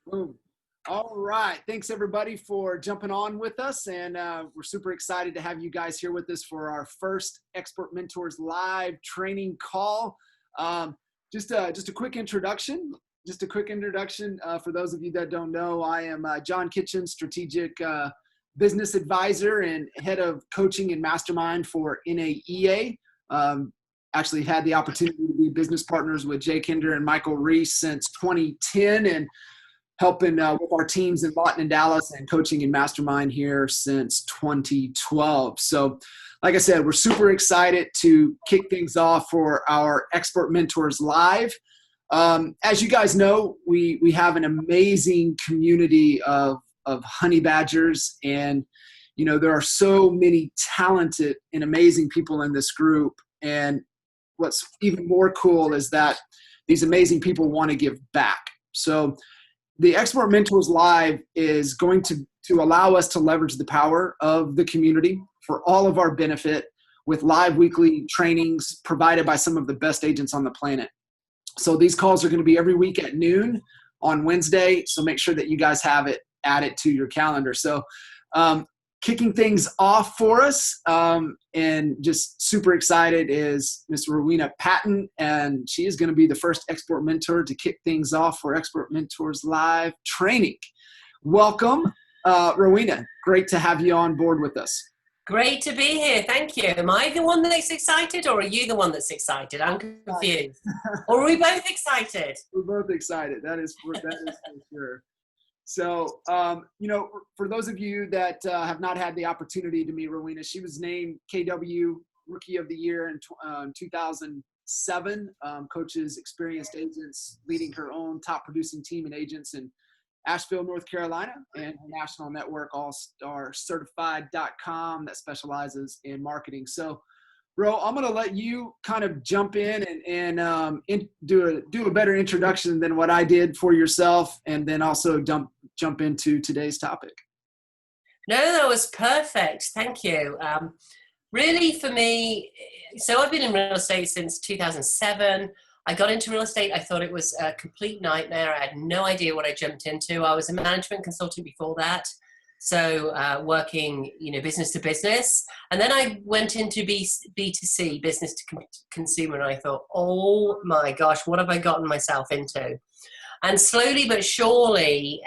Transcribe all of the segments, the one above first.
Boom. All right. Thanks everybody for jumping on with us. And we're super excited to have you guys here with us for our first Expert Mentors live training call. Just a quick introduction. For those of you that don't know, I am John Kitchen, strategic business advisor and head of coaching and mastermind for NAEA. Actually had the opportunity to be business partners with Jay Kinder and Michael Reese since 2010 and helping with our teams in Lawton and Dallas and coaching and mastermind here since 2012. So like I said, we're super excited to kick things off for our Expert Mentors Live. As you guys know, we have an amazing community of honey badgers, and you know there are so many talented and amazing people in this group. And what's even more cool is that these amazing people want to give back. So the Expert Mentors Live is going to allow us to leverage the power of the community for all of our benefit with live weekly trainings provided by some of the best agents on the planet. So these calls are going to be every week at noon on Wednesday. So make sure that you guys have it added to your calendar. So kicking things off for us and just super excited is Miss Rowena Patton, and she is going to be the first expert mentor to kick things off for Expert Mentors Live training. Welcome, Rowena. Great to have you on board with us. Great to be here. Thank you. Am I the one that's excited, or are you the one that's excited? I'm confused. Or are we both excited? We're both excited. That is for sure. So, you know, for those of you that have not had the opportunity to meet Rowena, she was named KW Rookie of the Year in 2007. Coaches experienced agents leading her own top producing team and agents in Asheville, North Carolina, and her national network, allstarcertified.com, that specializes in marketing. So, Ro, I'm going to let you kind of jump in and do a better introduction than what I did for yourself, and then also jump into today's topic. No, that was perfect. Thank you. Really, for me, so I've been in real estate since 2007. I got into real estate. I thought it was a complete nightmare. I had no idea what I jumped into. I was a management consultant before that. So working, business to business. And then I went into B2C, business to consumer. And I thought, oh my gosh, what have I gotten myself into? And slowly but surely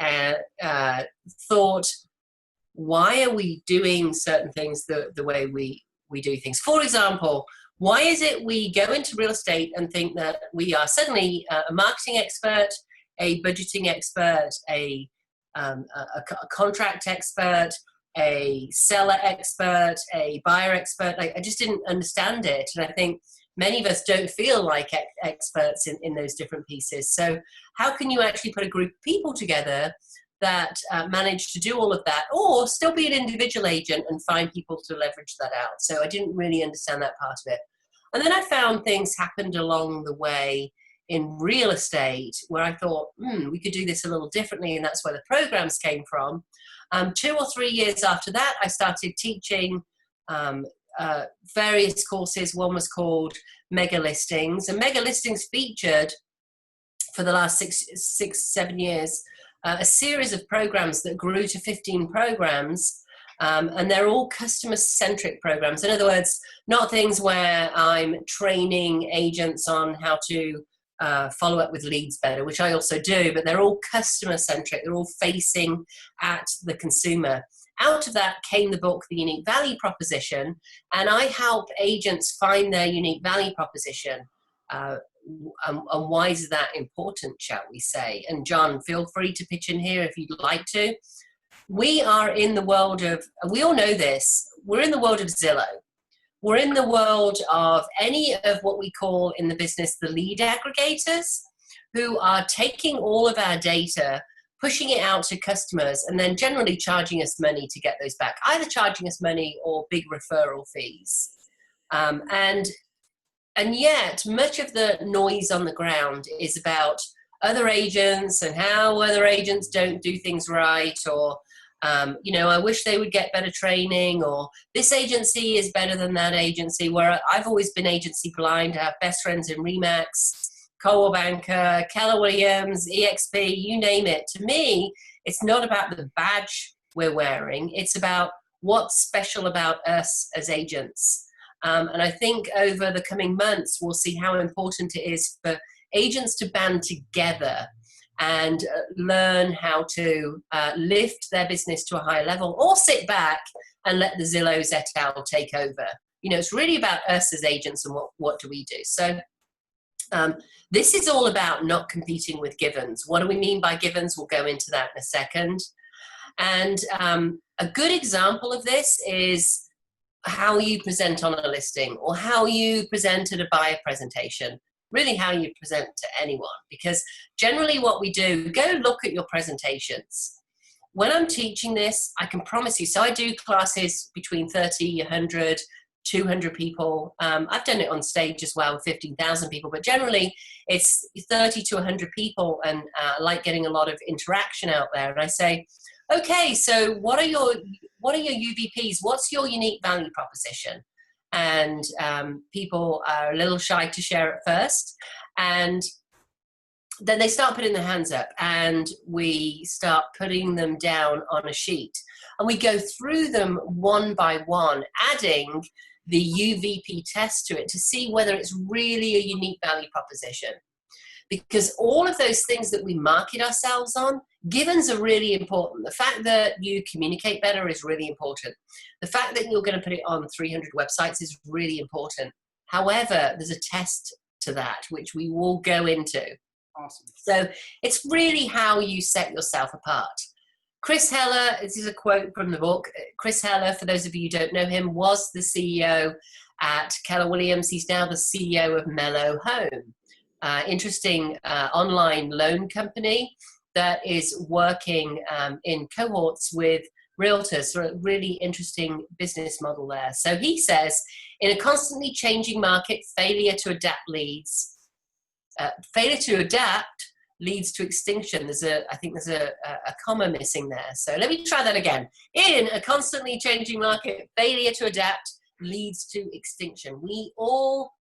thought, why are we doing certain things the way we do things? For example, why is it we go into real estate and think that we are suddenly a marketing expert, a budgeting expert, a contract expert, a seller expert, a buyer expert? I just didn't understand it. And I think many of us don't feel like experts in those different pieces. So how can you actually put a group of people together that manage to do all of that, or still be an individual agent and find people to leverage that out? So I didn't really understand that part of it. And then I found things happened along the way in real estate where I thought, we could do this a little differently, and that's where the programs came from. 2 or 3 years after that, I started teaching various courses. One was called Mega Listings, and Mega Listings featured for the last 7 years a series of programs that grew to 15 programs. And they're all customer-centric programs. In other words, not things where I'm training agents on how to follow up with leads better, which I also do, but they're all customer-centric. They're all facing at the consumer. Out of that came the book, The Unique Value Proposition, and I help agents find their unique value proposition. And why is that important, shall we say? And John, feel free to pitch in here if you'd like to. We are in the world of, we all know this, we're in the world of Zillow. We're in the world of any of what we call in the business the lead aggregators, who are taking all of our data, pushing it out to customers, and then generally charging us money to get those back, either charging us money or big referral fees. And yet, much of the noise on the ground is about other agents and how other agents don't do things right, or I wish they would get better training, or this agency is better than that agency, where I've always been agency blind. I have best friends in RE/MAX, Coldwell Banker, Keller Williams, EXP, you name it. To me, it's not about the badge we're wearing. It's about what's special about us as agents. And I think over the coming months, we'll see how important it is for agents to band together and learn how to lift their business to a higher level, or sit back and let the Zillows et al. Take over. You know, it's really about us as agents and what do we do. So this is all about not competing with givens. What do we mean by givens? We'll go into that in a second. And a good example of this is how you present on a listing, or how you present at a buyer presentation. Really how you present to anyone, because generally what we do, go look at your presentations. When I'm teaching this, I can promise you, so I do classes between 30, 100, 200 people. I've done it on stage as well, 15,000 people, but generally it's 30 to 100 people, and I like getting a lot of interaction out there. And I say, okay, so what are your UVPs? What's your unique value proposition? And people are a little shy to share at first, and then they start putting their hands up, and we start putting them down on a sheet, and we go through them one by one, adding the UVP test to it to see whether it's really a unique value proposition. Because all of those things that we market ourselves on, givens are really important. The fact that you communicate better is really important. The fact that you're going to put it on 300 websites is really important. However, there's a test to that, which we will go into. Awesome. So it's really how you set yourself apart. Chris Heller, this is a quote from the book. Chris Heller, for those of you who don't know him, was the CEO at Keller Williams. He's now the CEO of Mellow Home. Interesting online loan company that is working in cohorts with realtors. So a really interesting business model there. So he says, in a constantly changing market, failure to adapt leads to extinction. I think there's a comma missing there. So let me try that again. In a constantly changing market, failure to adapt leads to extinction. We all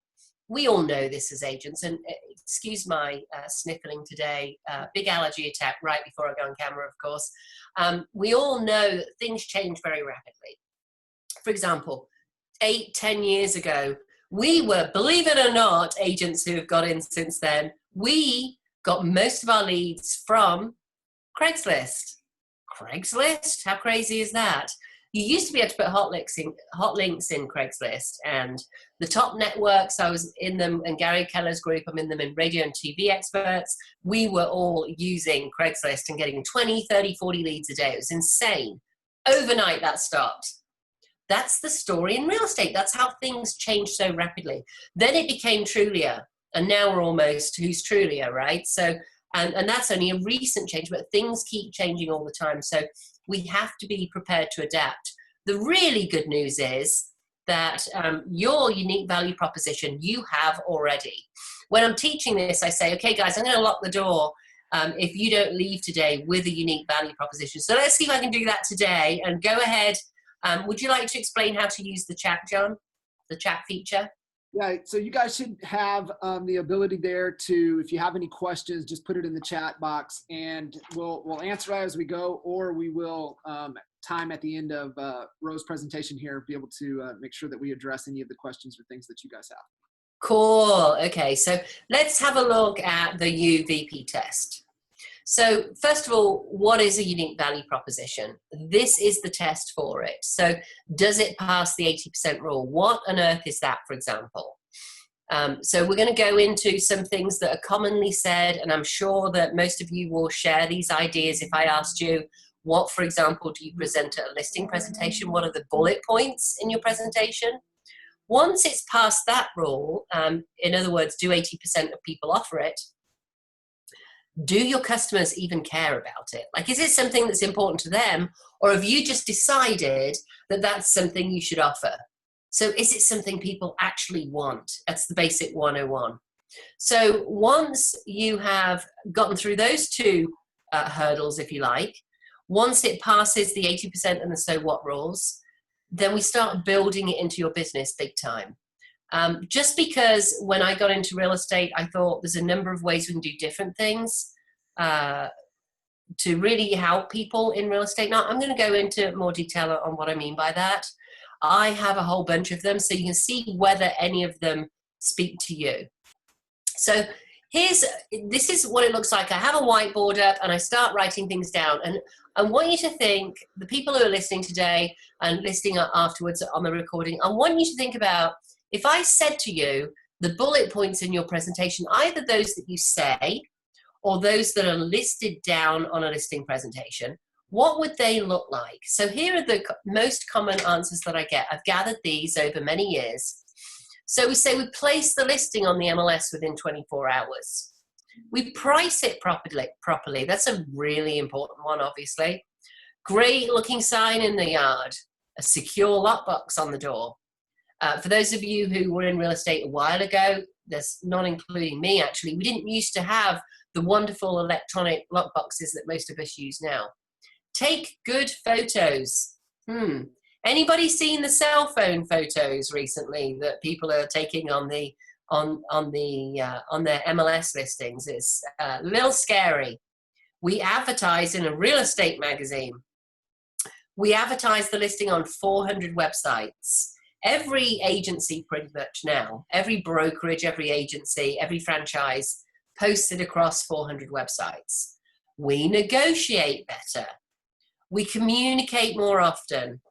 know this as agents, and excuse my sniffling today, big allergy attack right before I go on camera, of course. We all know that things change very rapidly. For example, 8-10 years ago, we were, believe it or not, agents who have got in since then, we got most of our leads from Craigslist. Craigslist? How crazy is that? You used to be able to put hot links in Craigslist, and the top networks, I was in them, and Gary Keller's group, I'm in them, in radio and TV experts. We were all using Craigslist and getting 20, 30, 40 leads a day. It was insane. Overnight, that stopped. That's the story in real estate. That's how things change so rapidly. Then it became Trulia, and now we're almost who's Trulia, right? So, and that's only a recent change, but things keep changing all the time. So we have to be prepared to adapt. The really good news is that your unique value proposition you have already. When I'm teaching this, I say, okay, guys, I'm going to lock the door if you don't leave today with a unique value proposition. So let's see if I can do that today. And go ahead. Would you like to explain how to use the chat, John? The chat feature? Yeah, so you guys should have the ability there to, if you have any questions, just put it in the chat box, and we'll answer as we go, or we will time at the end of Ro's presentation here be able to make sure that we address any of the questions or things that you guys have. Cool. Okay, so let's have a look at the UVP test. So first of all, what is a unique value proposition? This is the test for it. So does it pass the 80% rule? What on earth is that, for example? So we're going to go into some things that are commonly said, and I'm sure that most of you will share these ideas. If I asked you, what, for example, do you present at a listing presentation? What are the bullet points in your presentation? Once it's past that rule, in other words, do 80% of people offer it? Do your customers even care about it? Like, is it something that's important to them, or have you just decided that that's something you should offer? So is it something people actually want? That's the basic 101. So once you have gotten through those two hurdles, if you like, once it passes the 80% and the so what rules, then we start building it into your business big time. Just because when I got into real estate, I thought there's a number of ways we can do different things to really help people in real estate. Now, I'm going to go into more detail on what I mean by that. I have a whole bunch of them, so you can see whether any of them speak to you. So this is what it looks like. I have a whiteboard up and I start writing things down. And I want you to think, the people who are listening today and listening afterwards on the recording, I want you to think about, if I said to you, the bullet points in your presentation, either those that you say or those that are listed down on a listing presentation, what would they look like? So here are the most common answers that I get. I've gathered these over many years. So we say we place the listing on the MLS within 24 hours. We price it properly. That's a really important one, obviously. Great looking sign in the yard, a secure lockbox on the door. For those of you who were in real estate a while ago, that's not including me actually, we didn't used to have the wonderful electronic lockboxes that most of us use now. Take good photos. Anybody seen the cell phone photos recently that people are taking on their MLS listings? It's a little scary. We advertise in a real estate magazine. We advertise the listing on 400 websites. Every agency pretty much now, every brokerage, every agency, every franchise posts it across 400 websites. We negotiate better. We communicate more often.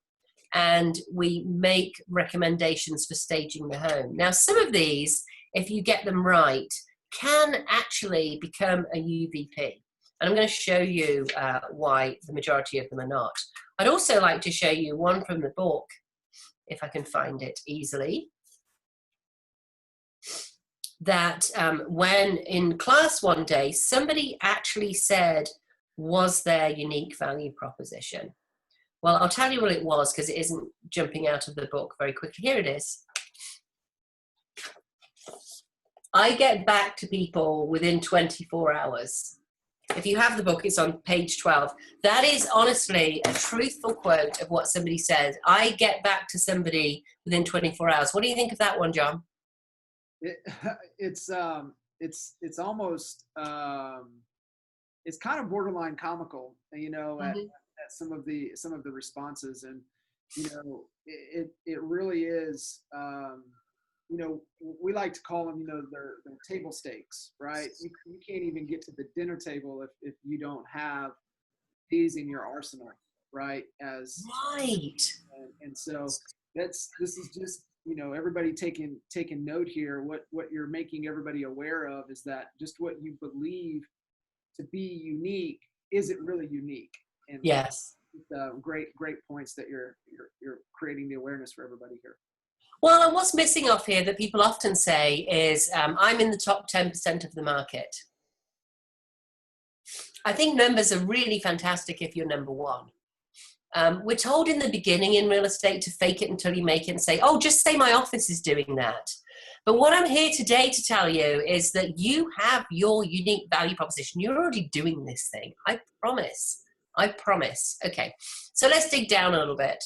And we make recommendations for staging the home. Now, some of these, if you get them right, can actually become a UVP. And I'm going to show you why the majority of them are not. I'd also like to show you one from the book, if I can find it easily, that when in class one day, somebody actually said, was their unique value proposition? Well, I'll tell you what it was because it isn't jumping out of the book very quickly. Here it is. I get back to people within 24 hours. If you have the book, it's on page 12. That is honestly a truthful quote of what somebody said. I get back to somebody within 24 hours. What do you think of that one, John? It's almost, it's kind of borderline comical, you know, at some of the responses, and you know it really is, you know, we like to call them, you know, they're table stakes, right? You can't even get to the dinner table if you don't have these in your arsenal, right? And so this is just, you know, everybody taking note here. What you're making everybody aware of is that just what you believe to be unique, is it really unique? And yes, great points that you're creating the awareness for everybody here. Well, and what's missing off here that people often say is, I'm in the top 10% of the market. I think numbers are really fantastic if you're number one. We're told in the beginning in real estate to fake it until you make it and say, oh, just say my office is doing that. But what I'm here today to tell you is that you have your unique value proposition. You're already doing this thing. I promise. Okay, so let's dig down a little bit.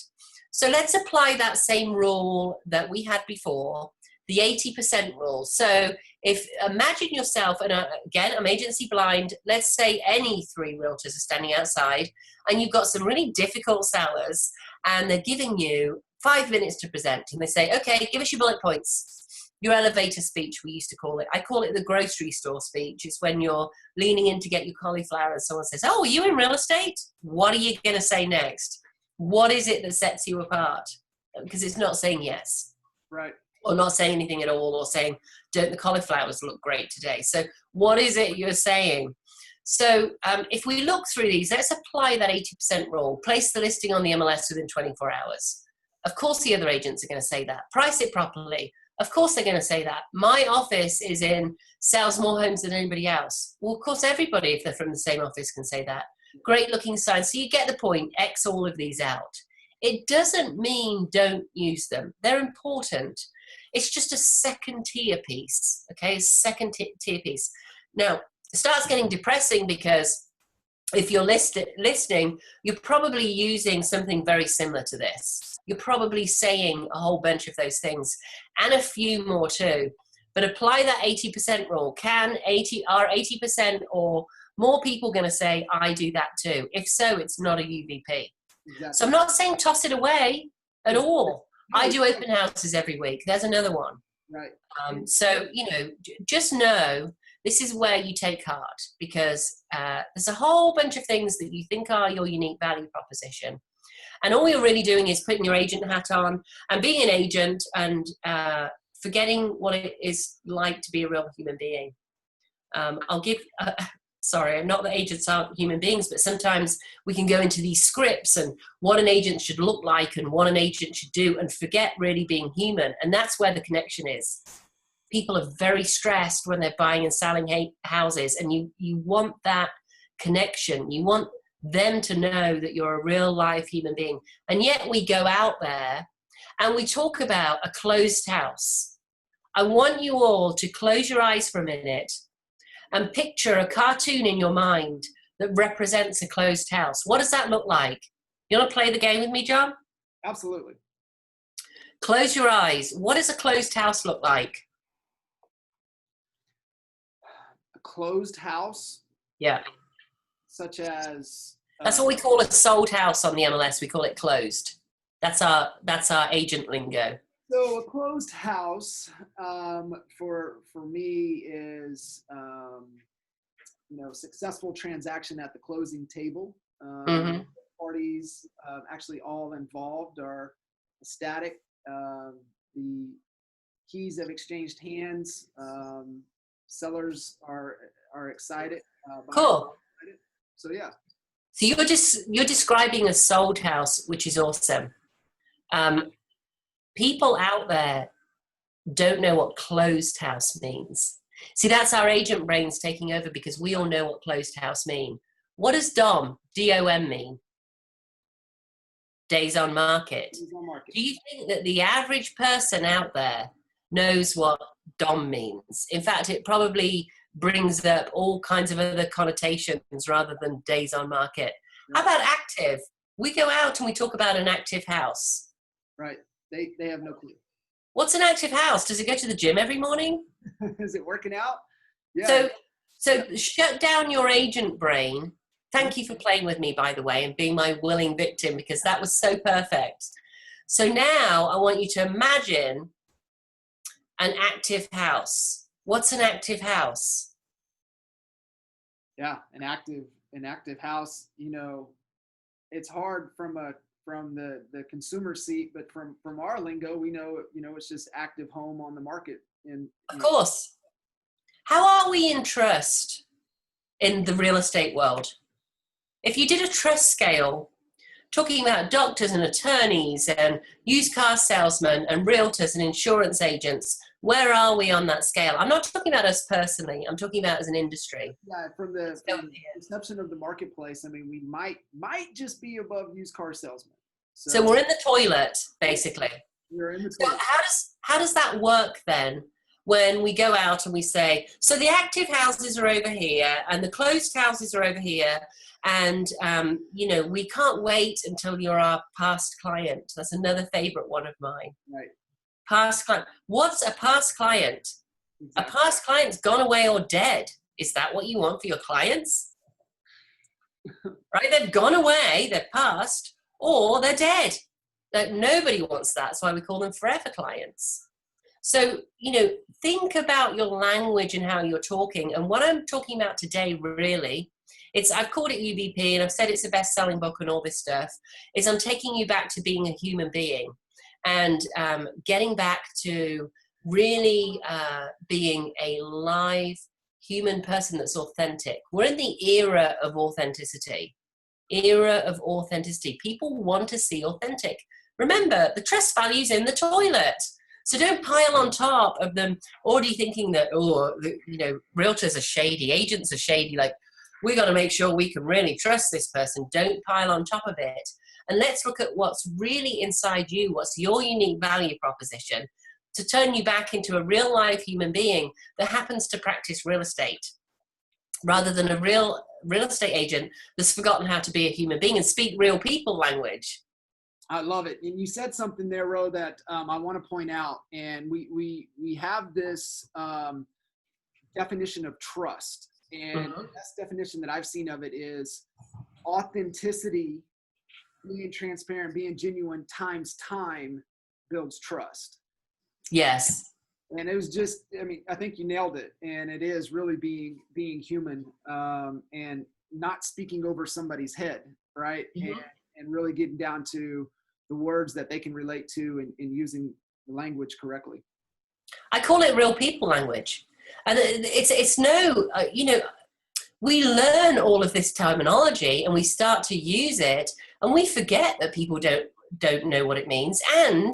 So let's apply that same rule that we had before, the 80% rule. So if imagine yourself, and again, I'm agency blind, let's say any three realtors are standing outside and you've got some really difficult sellers and they're giving you 5 minutes to present, and they say, okay, give us your bullet points. Your elevator speech, we used to call it. I call it the grocery store speech. It's when you're leaning in to get your cauliflower and someone says, oh, are you in real estate? What are you going to say next? What is it that sets you apart? Because it's not saying yes. Right. Or not saying anything at all, or saying, don't the cauliflowers look great today? So what is it you're saying? So if we look through these, let's apply that 80% rule. Place the listing on the MLS within 24 hours. Of course the other agents are going to say that. Price it properly. Of course they're going to say that. My office is in, sells more homes than anybody else. Well, of course everybody, if they're from the same office, can say that. Great looking signs. So you get the point, X all of these out. It doesn't mean don't use them. They're important. It's just a second tier piece, okay? A second tier piece. Now, it starts getting depressing because if you're listening, you're probably using something very similar to this. You're probably saying a whole bunch of those things and a few more too. But apply that 80% rule. Are 80% or more people going to say, I do that too? If so, it's not a UVP. Exactly. So I'm not saying toss it away at all. I do open houses every week. There's another one. Right. So, just know this is where you take heart, because there's a whole bunch of things that you think are your unique value proposition. And all you're really doing is putting your agent hat on and being an agent and forgetting what it is like to be a real human being. I'll give, sorry, not that agents aren't human beings, but sometimes we can go into these scripts and what an agent should look like and what an agent should do and forget really being human. And that's where the connection is. People are very stressed when they're buying and selling houses, and you want that connection. You want them to know that you're a real live human being. And yet we go out there and we talk about a closed house. I want you all to close your eyes for a minute and picture a cartoon in your mind that represents a closed house. What does that look like? You want to play the game with me, John? Absolutely. Close your eyes. What does a closed house look like? A closed house? Yeah. Such as... That's what we call a sold house on the MLS. We call it closed. That's our agent lingo. So a closed house for me is successful transaction at the closing table. Parties actually all involved are ecstatic. The keys have exchanged hands. Sellers are excited. Cool. So yeah. So you're describing a sold house, which is awesome. People out there don't know what closed house means. See, that's our agent brains taking over, because we all know what closed house mean. What does DOM, D-O-M mean? Days on market. Days on market. Do you think that the average person out there knows what DOM means? In fact, it probably brings up all kinds of other connotations rather than days on market. How about active? We go out and we talk about an active house. Right. They have no clue. What's an active house? Does it go to the gym every morning? Is it working out? Yeah. So shut down your agent brain. Thank you for playing with me, by the way, and being my willing victim, because that was so perfect. So now I want you to imagine an active house. What's an active house? Yeah, an active house, it's hard from the consumer seat, but from our lingo, we know, it's just active home on the market. And of course. How are we in trust in the real estate world? If you did a trust scale, talking about doctors and attorneys and used car salesmen and realtors and insurance agents, where are we on that scale? I'm not talking about us personally. I'm talking about as an industry. Yeah, from the perception of the marketplace, I mean, we might just be above used car salesmen. So we're in the toilet, basically. We're in the toilet. So how does that work then? When we go out and we say, so the active houses are over here and the closed houses are over here, and we can't wait until you're our past client. That's another favorite one of mine. Right. Past client. What's a past client? Exactly. A past client's gone away or dead. Is that what you want for your clients? Right? They've gone away, they're past, or they're dead. Like, nobody wants that. That's why we call them forever clients. So, think about your language and how you're talking. And what I'm talking about today, really, I've called it UVP, and I've said it's a best-selling book and all this stuff, is I'm taking you back to being a human being and getting back to really being a live human person that's authentic. We're in the era of authenticity. People want to see authentic. Remember, the trust value's in the toilet. So don't pile on top of them already thinking that, realtors are shady, agents are shady, like, we got to make sure we can really trust this person. Don't pile on top of it. And let's look at what's really inside you, what's your unique value proposition to turn you back into a real life human being that happens to practice real estate rather than a real real estate agent that's forgotten how to be a human being and speak real people language. I love it. And you said something there, Ro, that I want to point out. And we have this definition of trust. And the best definition that I've seen of it is authenticity, being transparent, being genuine times time builds trust. Yes. And it was just, I mean, I think you nailed it. And it is really being human and not speaking over somebody's head, right? And really getting down to the words that they can relate to and using the language correctly. I call it real people language. And it's no, we learn all of this terminology and we start to use it and we forget that people don't know what it means. And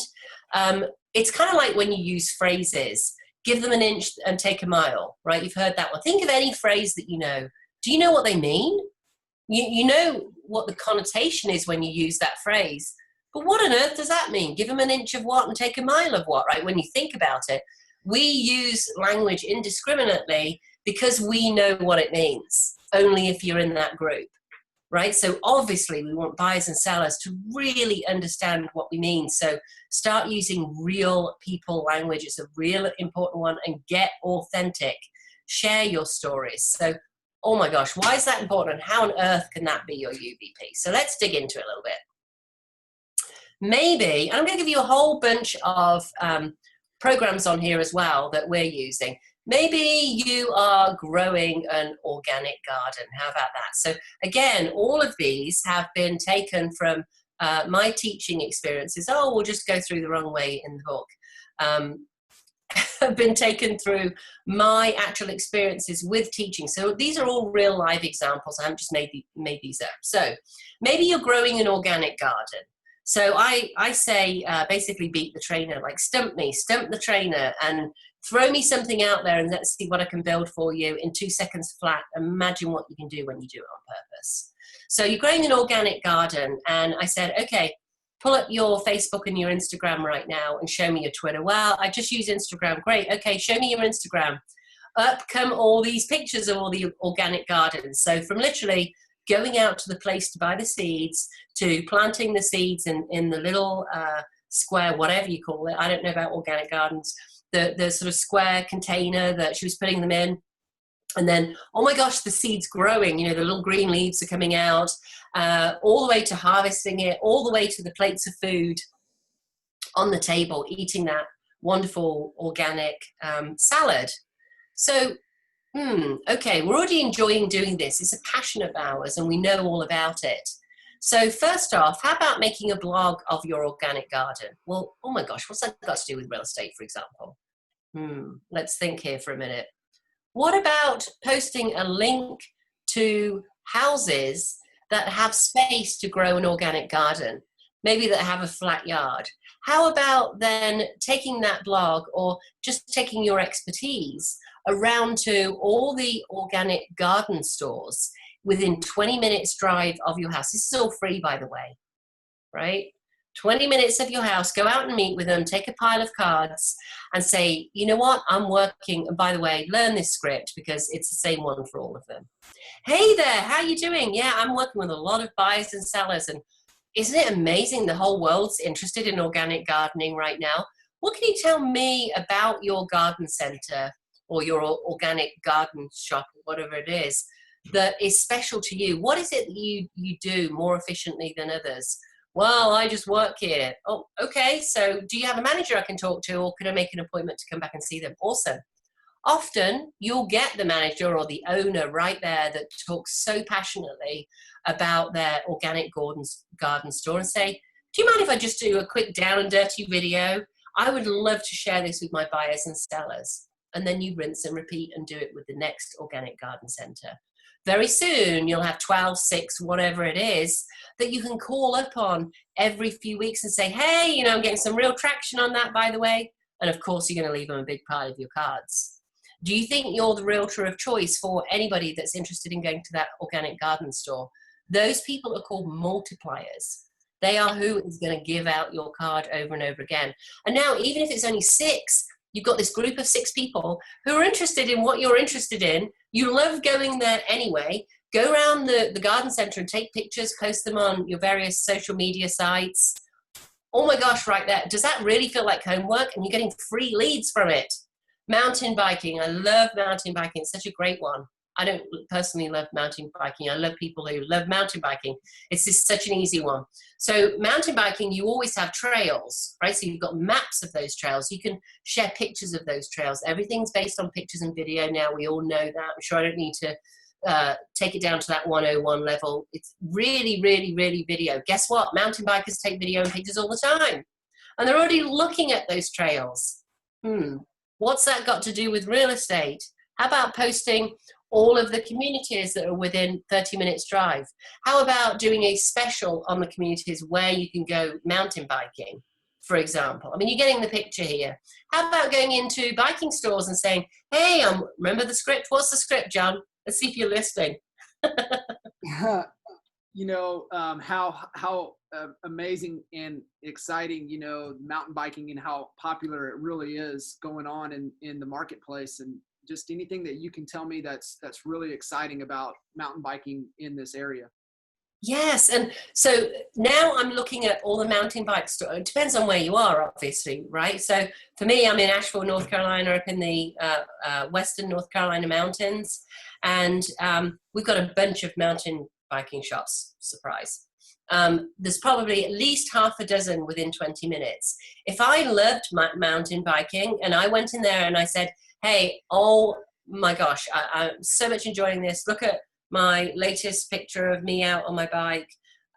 it's kind of like when you use phrases, give them an inch and take a mile, right? You've heard that one. Think of any phrase that you know. Do you know what they mean? You know what the connotation is when you use that phrase. But what on earth does that mean? Give them an inch of what and take a mile of what, right? When you think about it, we use language indiscriminately because we know what it means, only if you're in that group, right? So obviously we want buyers and sellers to really understand what we mean. So start using real people language. It's a real important one, and get authentic. Share your stories. So, oh my gosh, why is that important? And how on earth can that be your UVP? So let's dig into it a little bit. Maybe, and I'm going to give you a whole bunch of programs on here as well that we're using. Maybe you are growing an organic garden. How about that? So again, all of these have been taken from my teaching experiences. Oh, we'll just go through the wrong way in the book. Have been taken through my actual experiences with teaching. So these are all real live examples. I haven't just made these up. So maybe you're growing an organic garden. So I say basically beat the trainer, like stump the trainer and throw me something out there and let's see what I can build for you in 2 seconds flat. Imagine what you can do when you do it on purpose. So you're growing an organic garden and I said, okay, pull up your Facebook and your Instagram right now and show me your Twitter. Well, I just use Instagram. Great. Okay, show me your Instagram. Up come all these pictures of all the organic gardens. So from literally going out to the place to buy the seeds, to planting the seeds in the little square, whatever you call it. I don't know about organic gardens. The sort of square container that she was putting them in. And then, oh my gosh, the seed's growing. You know, the little green leaves are coming out, all the way to harvesting it, all the way to the plates of food on the table, eating that wonderful organic salad. So, okay, we're already enjoying doing this. It's a passion of ours and we know all about it. So first off, how about making a blog of your organic garden? Well, oh my gosh, what's that got to do with real estate, for example? Let's think here for a minute. What about posting a link to houses that have space to grow an organic garden, maybe that have a flat yard? How about then taking that blog or just taking your expertise around to all the organic garden stores within 20 minutes drive of your house? This is all free, by the way, right? 20 minutes of your house, go out and meet with them, take a pile of cards and say, you know what, I'm working, and by the way, learn this script because it's the same one for all of them. Hey there, how you doing? Yeah, I'm working with a lot of buyers and sellers, and isn't it amazing the whole world's interested in organic gardening right now? What can you tell me about your garden center or your organic garden shop, whatever it is, that is special to you? What is it that you do more efficiently than others? Well, I just work here. Oh, okay. So do you have a manager I can talk to, or could I make an appointment to come back and see them? Awesome. Often you'll get the manager or the owner right there that talks so passionately about their organic garden store and say, do you mind if I just do a quick down and dirty video? I would love to share this with my buyers and sellers. And then you rinse and repeat and do it with the next organic garden center. Very soon you'll have 12, 6, whatever it is that you can call up on every few weeks and say, hey, you know, I'm getting some real traction on that, by the way. And of course, you're going to leave them a big pile of your cards. Do you think you're the realtor of choice for anybody that's interested in going to that organic garden store? Those people are called multipliers. They are who is going to give out your card over and over again. And now, even if it's only 6, you've got this group of 6 people who are interested in what you're interested in. You love going there anyway. Go around the garden center and take pictures, post them on your various social media sites. Oh my gosh, right there. Does that really feel like homework? And you're getting free leads from it. Mountain biking. I love mountain biking. It's such a great one. I don't personally love mountain biking. I love people who love mountain biking. It's just such an easy one. So mountain biking, you always have trails, right? So you've got maps of those trails. You can share pictures of those trails. Everything's based on pictures and video now. We all know that. I'm sure I don't need to take it down to that 101 level. It's really, really, really video. Guess what? Mountain bikers take video and pictures all the time. And they're already looking at those trails. What's that got to do with real estate? How about posting all of the communities that are within 30 minutes drive? How about doing a special on the communities where you can go mountain biking, for example? I mean, you're getting the picture here. How about going into biking stores and saying, hey, remember the script? What's the script, John? Let's see if you're listening. You know, how amazing and exciting, you know, mountain biking and how popular it really is going on in the marketplace, and just anything that you can tell me that's really exciting about mountain biking in this area. Yes, and so now I'm looking at all the mountain bike stores. It depends on where you are, obviously, right? So for me, I'm in Asheville, North Carolina, up in the western North Carolina mountains, and we've got a bunch of mountain biking shops, surprise. There's probably at least half a dozen within 20 minutes. If I loved mountain biking and I went in there and I said, hey, oh my gosh, I'm so much enjoying this. Look at my latest picture of me out on my bike.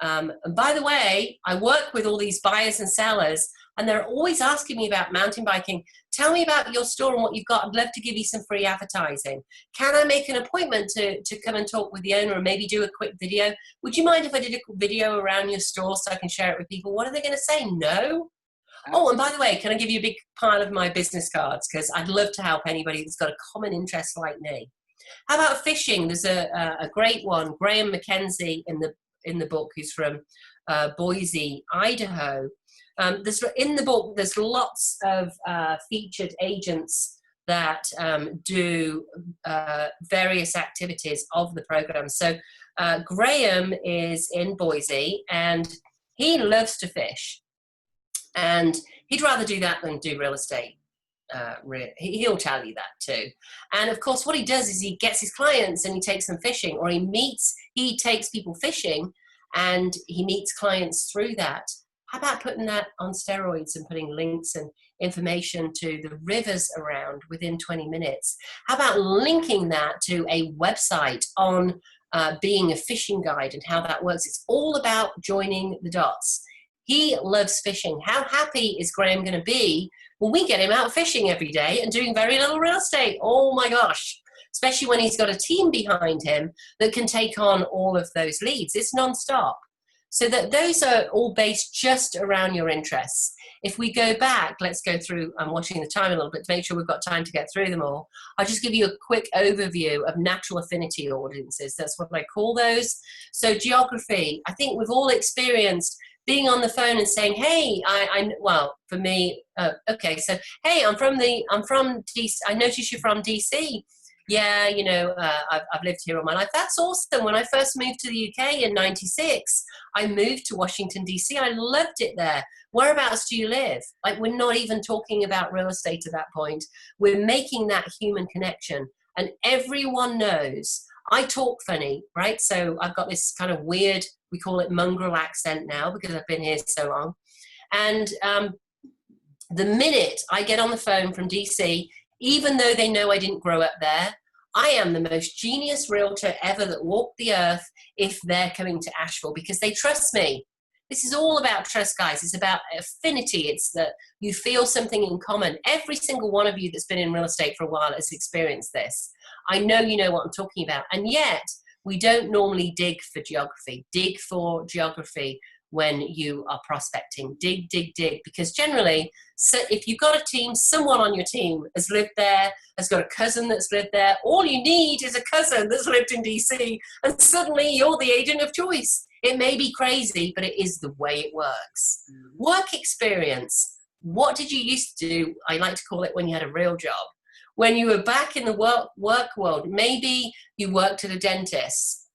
And by the way, I work with all these buyers and sellers, and they're always asking me about mountain biking. Tell me about your store and what you've got. I'd love to give you some free advertising. Can I make an appointment to come and talk with the owner and maybe do a quick video? Would you mind if I did a video around your store so I can share it with people? What are they going to say? No. Oh, and by the way, can I give you a big pile of my business cards? Because I'd love to help anybody that's got a common interest like me. How about fishing? There's a great one, Graham McKenzie in the book, who's from Boise, Idaho. In the book, there's lots of featured agents that do various activities of the program. So Graham is in Boise, and he loves to fish. And he'd rather do that than do real estate. He'll tell you that too. And of course, what he does is he gets his clients and he takes them fishing, or he takes people fishing and he meets clients through that. How about putting that on steroids and putting links and information to the rivers around within 20 minutes? How about linking that to a website on being a fishing guide and how that works? It's all about joining the dots. He loves fishing. How happy is Graham going to be when we get him out fishing every day and doing very little real estate? Oh my gosh. Especially when he's got a team behind him that can take on all of those leads. It's nonstop. So that those are all based just around your interests. If we go back, let's go through, I'm watching the time a little bit to make sure we've got time to get through them all. I'll just give you a quick overview of natural affinity audiences. That's what I call those. So geography, I think we've all experienced being on the phone and saying, hey, well, for me, okay, so, hey, I'm from DC. I noticed you're from DC. Yeah, you know, I've lived here all my life. That's awesome. When I first moved to the UK in '96, I moved to Washington, DC. I loved it there. Whereabouts do you live? Like, we're not even talking about real estate at that point. We're making that human connection. And everyone knows I talk funny, right? So I've got this kind of weird, we call it mongrel accent now because I've been here so long. And the minute I get on the phone from DC, even though they know I didn't grow up there, I am the most genius realtor ever that walked the earth if they're coming to Asheville, because they trust me. This is all about trust, guys. It's about affinity. It's that you feel something in common. Every single one of you that's been in real estate for a while has experienced this. I know you know what I'm talking about. And yet, we don't normally dig for geography. Dig for geography when you are prospecting. Dig, dig, dig. Because generally, so if you've got a team, someone on your team has lived there, has got a cousin that's lived there. All you need is a cousin that's lived in DC, and suddenly you're the agent of choice. It may be crazy, but it is the way it works. Work experience. What did you used to do? I like to call it when you had a real job. When you were back in the work world, maybe you worked at a dentist.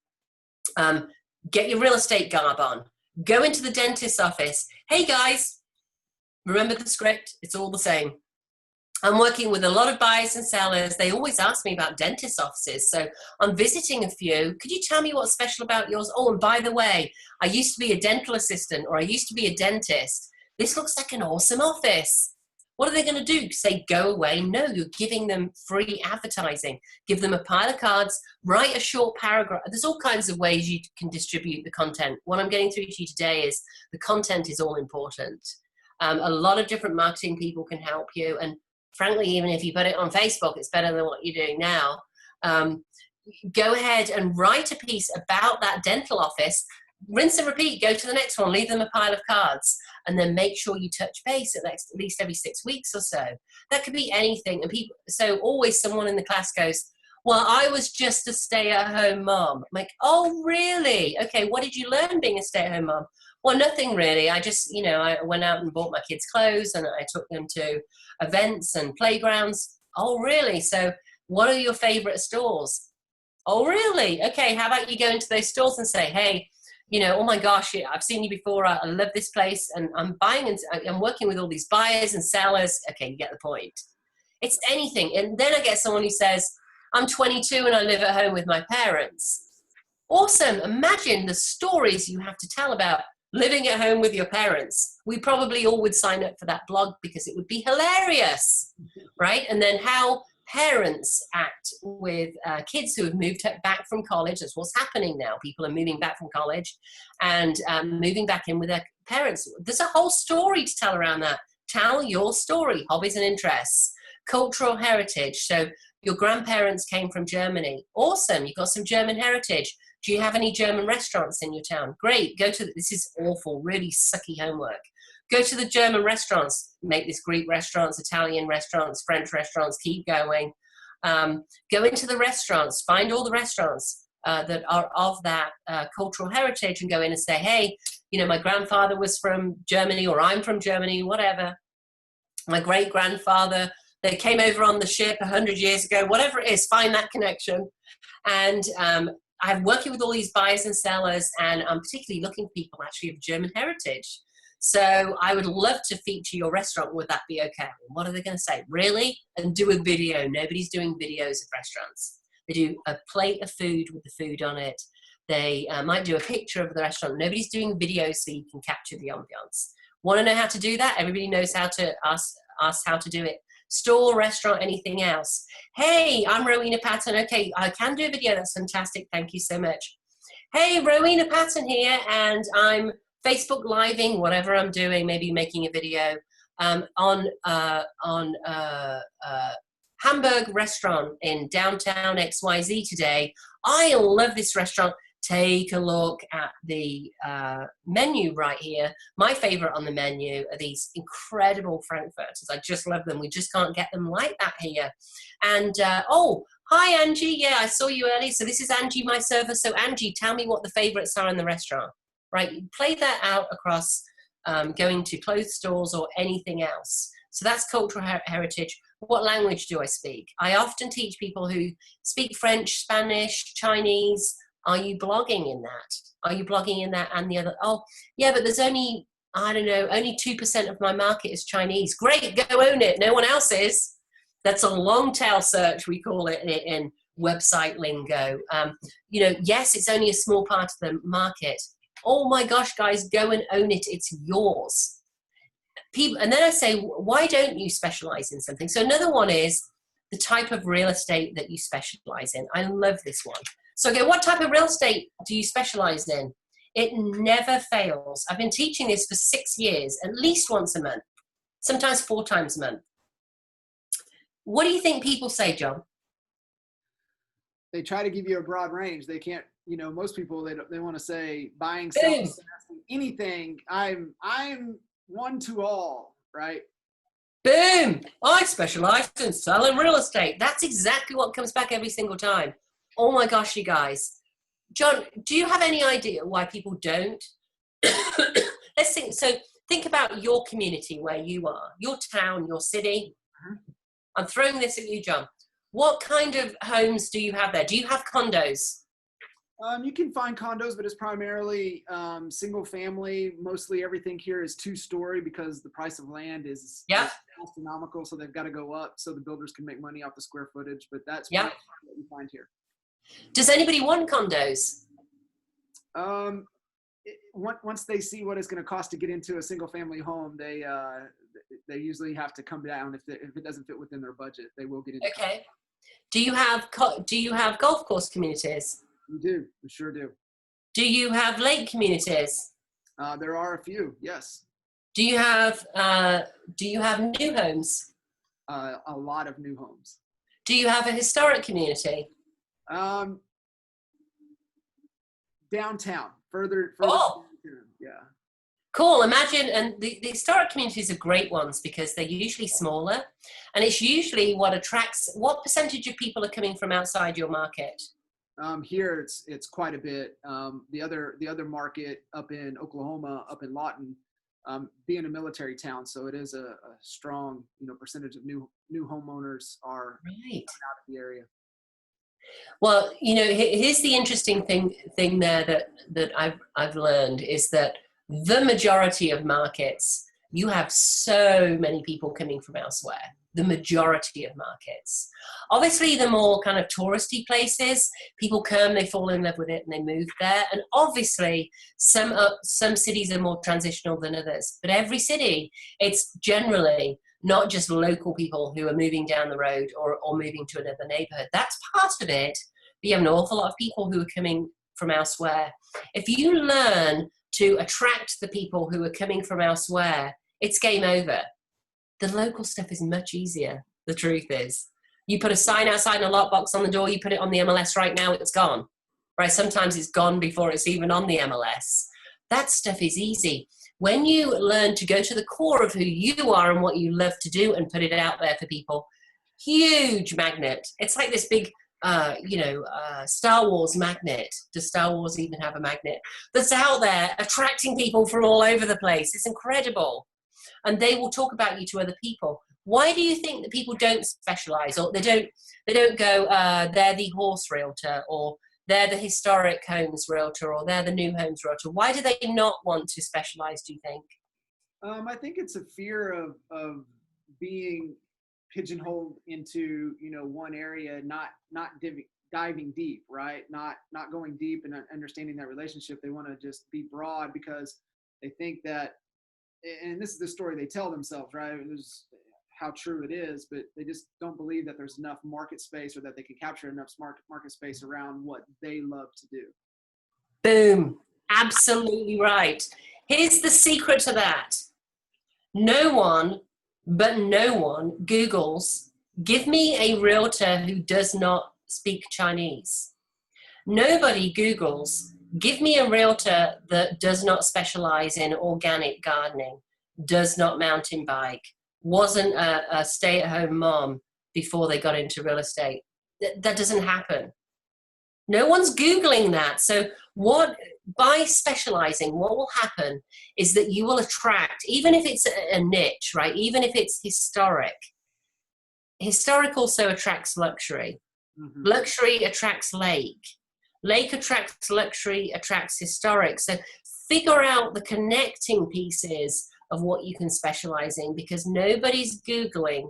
Get your real estate garb on. Go into the dentist's office. Hey guys, remember the script? It's all the same. I'm working with a lot of buyers and sellers. They always ask me about dentist offices. So I'm visiting a few. Could you tell me what's special about yours? Oh, and by the way, I used to be a dental assistant, or I used to be a dentist. This looks like an awesome office. What are they going to do? Say, go away? No, you're giving them free advertising. Give them a pile of cards, write a short paragraph. There's all kinds of ways you can distribute the content. What I'm getting through to you today is the content is all important. A lot of different marketing people can help you. And frankly, even if you put it on Facebook, it's better than what you're doing now. Go ahead and write a piece about that dental office. Rinse and repeat, go to the next one, leave them a pile of cards, and then make sure you touch base at least every 6 weeks or so. That could be anything. And people, so always someone in the class goes, well, I was just a stay-at-home mom. I'm like, oh, really? Okay, what did you learn being a stay-at-home mom? Well, nothing really. I just, I went out and bought my kids clothes, and I took them to events and playgrounds. Oh, really? So what are your favorite stores? Oh, really? Okay, how about you go into those stores and say, hey, oh my gosh, I've seen you before. I love this place, and I'm buying and I'm working with all these buyers and sellers. Okay, you get the point. It's anything. And then I get someone who says, I'm 22 and I live at home with my parents. Awesome. Imagine the stories you have to tell about living at home with your parents. We probably all would sign up for that blog because it would be hilarious, right? And then how parents act with kids who have moved back from college. That's what's happening now. People are moving back from college and moving back in with their parents. There's a whole story to tell around that. Tell your story, hobbies and interests, cultural heritage. So your grandparents came from Germany. Awesome. You've got some German heritage. Do you have any German restaurants in your town? Great. This is awful, really sucky homework. Go to the German restaurants, make this Greek restaurants, Italian restaurants, French restaurants, keep going. Go into the restaurants, find all the restaurants that are of that cultural heritage and go in and say, hey, my grandfather was from Germany, or I'm from Germany, whatever. My great-grandfather, they came over on the ship 100 years ago, whatever it is, find that connection. And I'm working with all these buyers and sellers, and I'm particularly looking for people actually of German heritage. So I would love to feature your restaurant. Would that be okay? What are they going to say? Really? And do a video. Nobody's doing videos of restaurants. They do a plate of food with the food on it. They might do a picture of the restaurant. Nobody's doing videos so you can capture the ambiance. Want to know how to do that? Everybody knows how to ask how to do it. Store, restaurant, anything else. Hey, I'm Rowena Patton. Okay, I can do a video. That's fantastic. Thank you so much. Hey, Rowena Patton here, and I'm Facebook living, whatever I'm doing, maybe making a video on Hamburg restaurant in downtown XYZ today. I love this restaurant. Take a look at the menu right here. My favorite on the menu are these incredible frankfurters. I just love them. We just can't get them like that here. And oh, hi Angie. Yeah, I saw you earlier. So this is Angie, my server. So Angie, tell me what the favorites are in the restaurant. Right, you play that out across going to clothes stores or anything else. So that's cultural heritage. What language do I speak? I often teach people who speak French, Spanish, Chinese. Are you blogging in that? Are you blogging in that and the other? Oh, yeah, but there's only, I don't know, only 2% of my market is Chinese. Great, go own it. No one else is. That's a long tail search, we call it in website lingo. Yes, it's only a small part of the market. Oh my gosh, guys, go and own it. It's yours. And then I say, why don't you specialize in something? So another one is the type of real estate that you specialize in. I love this one. So okay, what type of real estate do you specialize in? It never fails. I've been teaching this for 6 years, at least once a month, sometimes 4 times a month. What do you think people say, John? They try to give you a broad range. They can't, most people, they want to say buying, selling, anything. I'm one to all, right? Boom. I specialize in selling real estate. That's exactly what comes back every single time. Oh my gosh, you guys. John, do you have any idea why people don't? Let's think. So think about your community where you are, your town, your city. I'm throwing this at you, John. What kind of homes do you have there? Do you have condos? You can find condos, but it's primarily single family. Mostly everything here is 2-story because the price of land is Yeah, astronomical. So they've got to go up so the builders can make money off the square footage. But that's yeah. what you find here. Does anybody want condos? Once they see what it's going to cost to get into a single family home, they usually have to come down if it doesn't fit within their budget. They will get into. Okay. Do you have golf course communities? We do. We sure do. Do you have lake communities? There are a few. Yes. Do you have new homes? A lot of new homes. Do you have a historic community? Downtown, further. Oh. Downtown. Yeah. Cool. Imagine, and the historic communities are great ones because they're usually smaller, and it's usually what percentage of people are coming from outside your market? Here it's quite a bit. The other market up in Oklahoma, up in Lawton, being a military town, so it is a strong percentage of new homeowners are right out of the area. Well, here's the interesting thing there that I've learned is that the majority of markets, you have so many people coming from elsewhere. The majority of markets. Obviously, the more kind of touristy places, people come, they fall in love with it, and they move there. And obviously, some cities are more transitional than others. But every city, it's generally not just local people who are moving down the road or moving to another neighborhood. That's part of it. But you have an awful lot of people who are coming from elsewhere. If you learn to attract the people who are coming from elsewhere, it's game over. The local stuff is much easier. The truth is, you put a sign outside and a lockbox on the door, you put it on the MLS right now, it's gone. Right? Sometimes it's gone before it's even on the MLS. That stuff is easy. When you learn to go to the core of who you are and what you love to do and put it out there for people, huge magnet. It's like this big, Star Wars magnet. Does Star Wars even have a magnet? That's out there attracting people from all over the place. It's incredible. And they will talk about you to other people. Why do you think that people don't specialize, or they don't go, they're the horse realtor, or they're the historic homes realtor, or they're the new homes realtor? Why do they not want to specialize, do you think? I think it's a fear of being pigeonholed into one area, not diving deep, right? Not going deep and understanding that relationship. They want to just be broad because they think that, and this is the story they tell themselves, right? There's how true it is, but they just don't believe that there's enough market space or that they can capture enough market space around what they love to do. Boom. Absolutely right. Here's the secret to that. No one Googles, give me a realtor who does not speak Chinese. Nobody Googles, give me a realtor that does not specialize in organic gardening, does not mountain bike, wasn't a stay-at-home mom before they got into real estate. That doesn't happen. No one's Googling that. So by specializing, what will happen is that you will attract, even if it's a niche, right? Even if it's historic also attracts luxury. Mm-hmm. Luxury attracts lake. Lake attracts luxury, attracts historic. So figure out the connecting pieces of what you can specialize in, because nobody's Googling,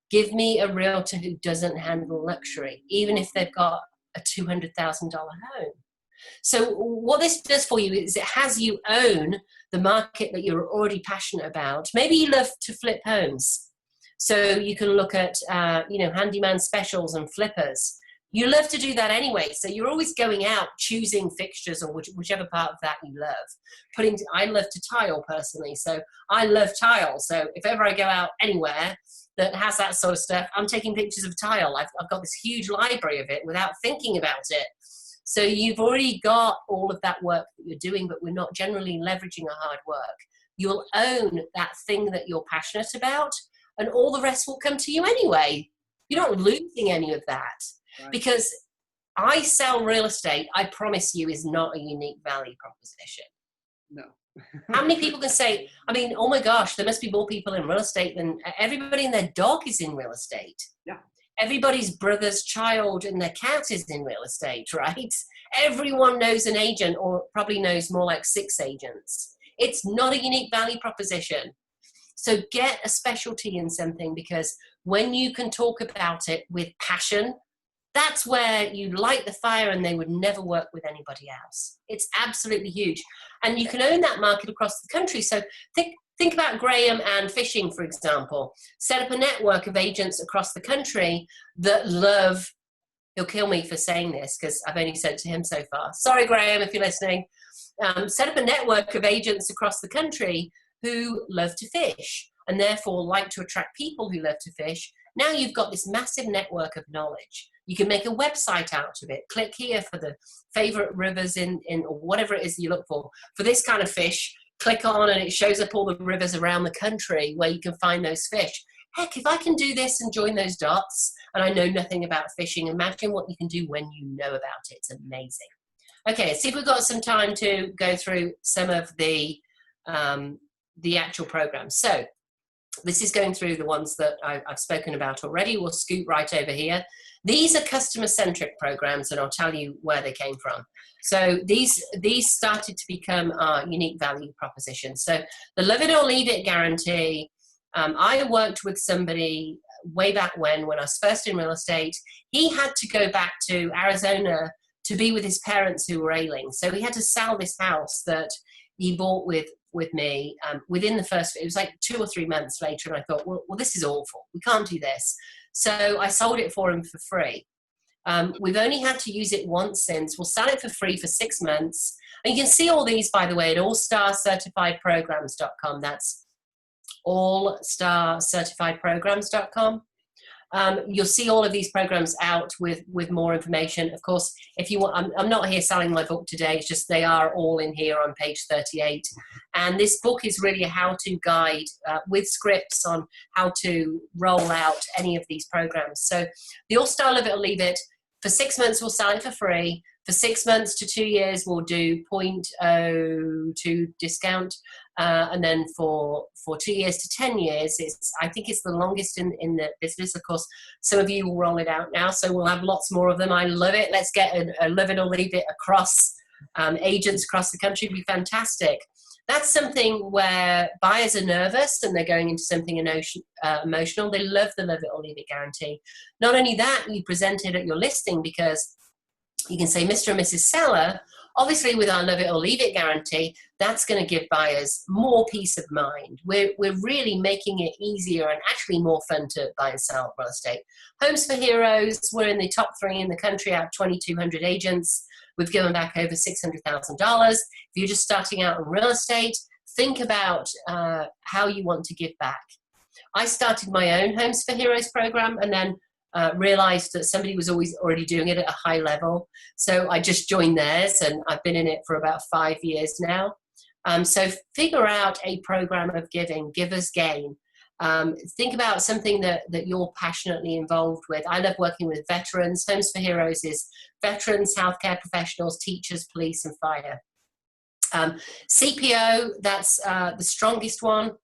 give me a realtor who doesn't handle luxury, even if they've got a $200,000 home. So what this does for you is it has you own the market that you're already passionate about. Maybe you love to flip homes. So you can look at, handyman specials and flippers. You love to do that anyway. So you're always going out, choosing fixtures or whichever part of that you love. I love to tile personally. So I love tile. So if ever I go out anywhere that has that sort of stuff, I'm taking pictures of tile. I've got this huge library of it without thinking about it. So you've already got all of that work that you're doing, but we're not generally leveraging our hard work. You'll own that thing that you're passionate about, and all the rest will come to you anyway. You're not losing any of that. Right. Because I sell real estate, I promise you, is not a unique value proposition. No. How many people can say, oh my gosh, there must be more people in real estate than everybody and their dog is in real estate. Yeah. Everybody's brother's child and their cat is in real estate, right? everyone knows an agent, or probably knows more like 6 agents. It's not a unique value proposition. So get a specialty in something, because when you can talk about it with passion, that's where you light the fire and they would never work with anybody else. It's absolutely huge. And you can own that market across the country. So think about Graham and fishing, for example. Set up a network of agents across the country that love, he'll kill me for saying this because I've only said to him so far. Sorry, Graham, if you're listening. Set up a network of agents across the country who love to fish and therefore like to attract people who love to fish. Now you've got this massive network of knowledge. You can make a website out of it. Click here for the favorite rivers in or whatever it is you look for this kind of fish. Click on and it shows up all the rivers around the country where you can find those fish. Heck, if I can do this and join those dots and I know nothing about fishing, imagine what you can do when you know about it. It's amazing. Okay, let's see if we've got some time to go through some of the actual programs. So this is going through the ones that I've spoken about already. We'll scoot right over here. These are customer-centric programs, and I'll tell you where they came from. So these started to become our unique value proposition. So the love it or leave it guarantee, I worked with somebody way back when I was first in real estate. He had to go back to Arizona to be with his parents who were ailing. So he had to sell this house that he bought with me within the first, it was like 2 or 3 months later, and I thought, well, this is awful. We can't do this. So I sold it for him for free. We've only had to use it once since. We'll sell it for free for 6 months. And you can see all these, by the way, at allstarcertifiedprograms.com. That's allstarcertifiedprograms.com. You'll see all of these programs out with more information. Of course, if you want, I'm not here selling my book today. It's just they are all in here on page 38. And this book is really a how-to guide with scripts on how to roll out any of these programs. So the All-Star Love It or Leave It, for 6 months, we'll sell it for free. For 6 months to 2 years, we'll do 0.02 discount. And then for 2 years to 10 years, I think it's the longest in the business. Of course, some of you will roll it out now, so we'll have lots more of them. I love it. Let's get a love it or leave it across agents across the country. It'd be fantastic. That's something where buyers are nervous and they're going into something emotional. They love the love it or leave it guarantee. Not only that, you present it at your listing because you can say, Mr. and Mrs. Seller, obviously with our love it or leave it guarantee, that's going to give buyers more peace of mind. We're really making it easier and actually more fun to buy and sell real estate. Homes for Heroes, we're in the top 3 in the country out of 2,200 agents. We've given back over $600,000. If you're just starting out in real estate, think about how you want to give back. I started my own Homes for Heroes program and then realized that somebody was already doing it at a high level. So I just joined theirs and I've been in it for about 5 years now. So figure out a program of giving, givers gain. Think about something that you're passionately involved with. I love working with veterans. Homes for Heroes is veterans, healthcare professionals, teachers, police, and fire. CPO, that's the strongest one.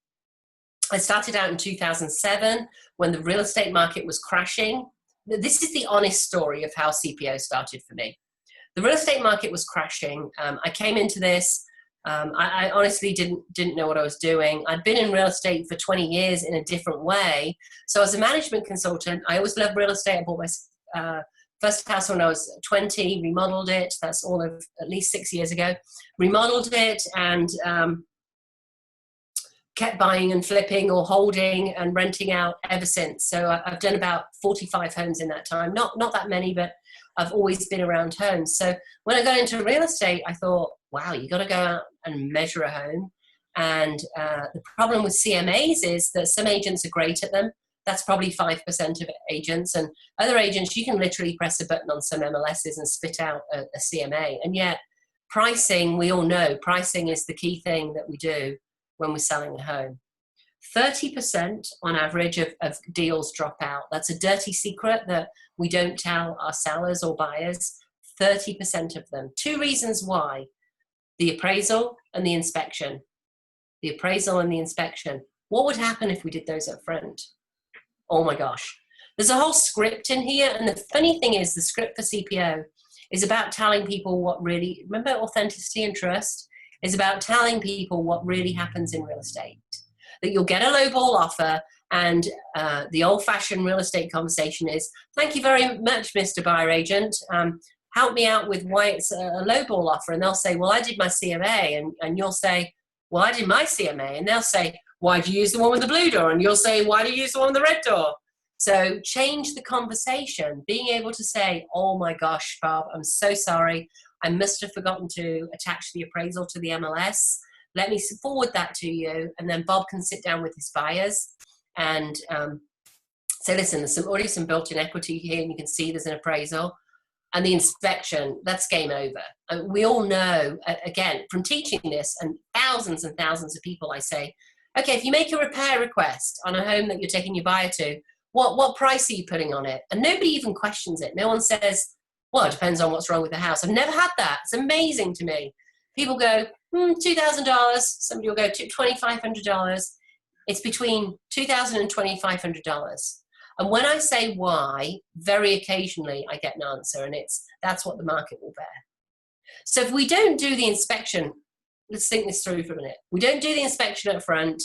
I started out in 2007 when the real estate market was crashing. This is the honest story of how CPO started for me. The real estate market was crashing. I came into this. I honestly didn't know what I was doing. I'd been in real estate for 20 years in a different way. So as a management consultant, I always loved real estate. I bought my first house when I was 20, remodeled it. That's all of at least 6 years ago. Remodeled it and kept buying and flipping or holding and renting out ever since. So I've done about 45 homes in that time. Not that many, but I've always been around homes. So when I got into real estate, I thought, wow, you got to go out and measure a home. And the problem with CMAs is that some agents are great at them. That's probably 5% of agents. And other agents, you can literally press a button on some MLSs and spit out a CMA. And yet pricing, we all know, pricing is the key thing that we do when we're selling a home. 30% on average of deals drop out. That's a dirty secret that we don't tell our sellers or buyers. 30% of them. 2 reasons why. The appraisal and the inspection. The appraisal and the inspection. What would happen if we did those up front? Oh my gosh. There's a whole script in here, and the funny thing is the script for CPO is about telling people what really, remember authenticity and trust, is about telling people what really happens in real estate. That you'll get a lowball offer, and the old-fashioned real estate conversation is, thank you very much, Mr. Buyer Agent. Help me out with why it's a lowball offer. And they'll say, well, I did my CMA. And you'll say, well, I did my CMA. And they'll say, why do you use the one with the blue door? And you'll say, why do you use the one with the red door? So change the conversation, being able to say, oh my gosh, Bob, I'm so sorry. I must have forgotten to attach the appraisal to the MLS. Let me forward that to you. And then Bob can sit down with his buyers and say, listen, there's already some built-in equity here, and you can see there's an appraisal. And the inspection, that's game over. And we all know, again, from teaching this and thousands of people, I say, okay, if you make a repair request on a home that you're taking your buyer to, what price are you putting on it? And nobody even questions it. No one says, well, it depends on what's wrong with the house. I've never had that. It's amazing to me. People go, $2,000. Somebody will go to $2,500. It's between $2,000 and $2,500. And when I say why, very occasionally I get an answer, and that's what the market will bear. So if we don't do the inspection, let's think this through for a minute. We don't do the inspection up front.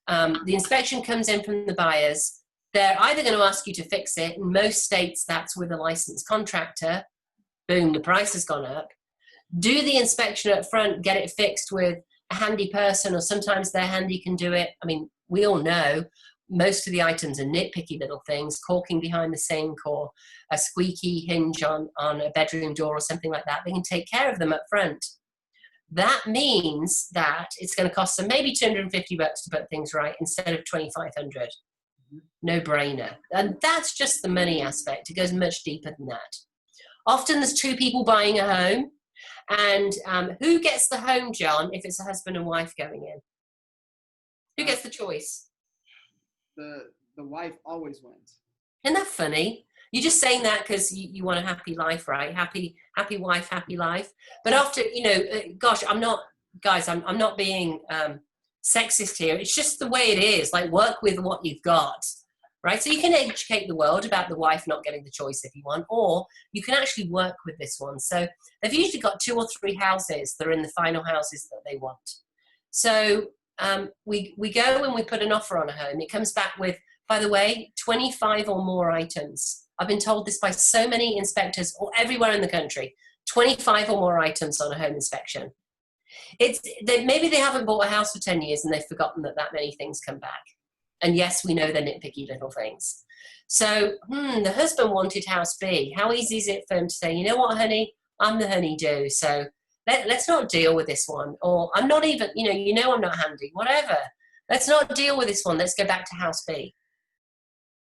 The inspection comes in from the buyers. They're either going to ask you to fix it. In most states, that's with a licensed contractor. Boom, the price has gone up. Do the inspection up front, get it fixed with a handy person, or sometimes their handy can do it. I mean, we all know most of the items are nitpicky little things, caulking behind the sink or a squeaky hinge on a bedroom door or something like that. They can take care of them up front. That means that it's going to cost them maybe $250 to put things right instead of $2,500. No brainer. And that's just the money aspect. It goes much deeper than that. Often there's two people buying a home, and who gets the home, John, if it's a husband and wife going in? Who gets the choice? The wife always wins. Isn't that funny? You're just saying that because you want a happy life, right? Happy wife, happy life. But after, gosh, I'm not being sexist here. It's just the way it is. Like, work with what you've got, right? So you can educate the world about the wife not getting the choice if you want, or you can actually work with this one. So they've usually got 2 or 3 houses. They're in the final houses that they want. So we go and we put an offer on a home. It comes back with, by the way, 25 or more items. I've been told this by so many inspectors or everywhere in the country, 25 or more items on a home inspection. Maybe they haven't bought a house for 10 years and they've forgotten that many things come back. And yes, we know they're nitpicky little things. So the husband wanted house B. How easy is it for him to say, you know what, honey, I'm the honey-do, so let's not deal with this one. Or I'm not even, I'm not handy, whatever. Let's not deal with this one. Let's go back to house B.